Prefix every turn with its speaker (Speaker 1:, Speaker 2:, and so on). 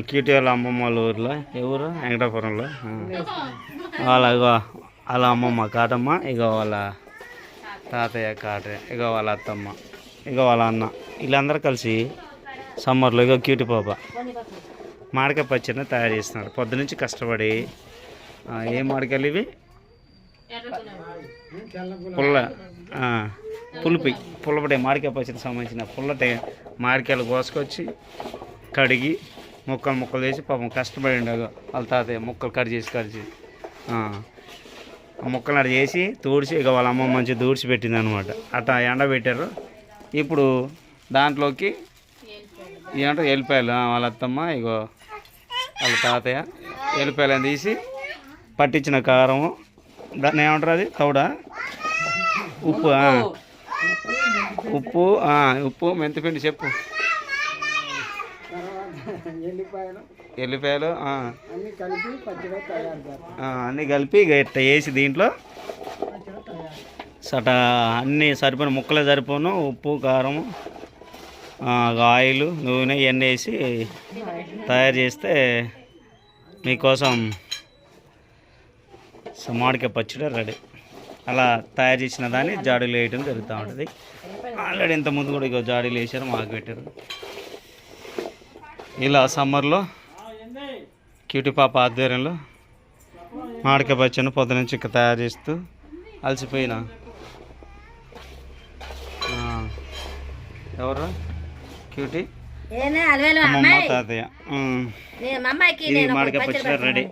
Speaker 1: Cutie వాళ్ళ అమ్మమ్మ వాళ్ళ ఊర్లో ఎవరు వెంకటాపురంలో వాళ్ళ అమ్మమ్మ కాటమ్మ, ఇక వాళ్ళ తాతయ్య కాటయ్య, ఇక వాళ్ళ అత్తమ్మ, ఇక వాళ్ళ అన్న, వీళ్ళందరూ కలిసి సమ్మర్లో ఇక క్యూటీ పాప మామిడికాయ పచ్చడిని తయారు చేస్తున్నారు పొద్దునుంచి కష్టపడి. ఏం మామిడికాయలు ఇవి? పుల్లపటి మామిడికాయ పచ్చడికి సంబంధించిన పుల్లటి మామిడికాయలు కోసుకొచ్చి కడిగి ముక్కలు చేసి పాపం కష్టపడి ఉండగా వాళ్ళ తాతయ్య ముక్కలు కట్ చేసి ఆ ముక్కలు అటు చేసి తూడిచి ఇక వాళ్ళ అమ్మ మంచి దూడ్చి పెట్టింది అనమాట. అట్లా ఎండబెట్టారు. ఇప్పుడు దాంట్లోకి ఏమంటారు ఎల్లిపాయలు, వాళ్ళ అత్తమ్మ ఇగో వాళ్ళ తాతయ్య ఎల్లిపాయలను తీసి పట్టించిన కారము, దాన్ని ఏమంటారు అది తౌడా, ఉప్పు ఉప్పు ఉప్పు మెంతిపిండి చెప్పు, ఎల్లిపాయలు అన్నీ కలిపి ఇక ఇట్లా వేసి దీంట్లో అన్నీ సరిపోయిన ముక్కలే సరిపోను, ఉప్పు కారము ఆయిల్ నూనె ఇవన్నీ వేసి తయారు చేస్తే మీకోసం మామిడికాయ పచ్చడి రెడీ. అలా తయారు చేసిన దాన్ని జాడీలు వేయడం జరుగుతూ ఉంటుంది. ఆల్రెడీ ఇంత ముందు కూడా ఇక జాడీలు వేసారు, మాకు పెట్టారు. ఇలా సమ్మర్లో క్యూటీ పాప ఆధ్వర్యంలో మామిడికాయ పచ్చడిని పొద్దునుంచి ఇక తయారు చేస్తూ అలసిపోయిన ఎవరు క్యూటీ అమ్మమ్మ తాతయ్య ఇది మామిడికాయ పచ్చడి రెడీ.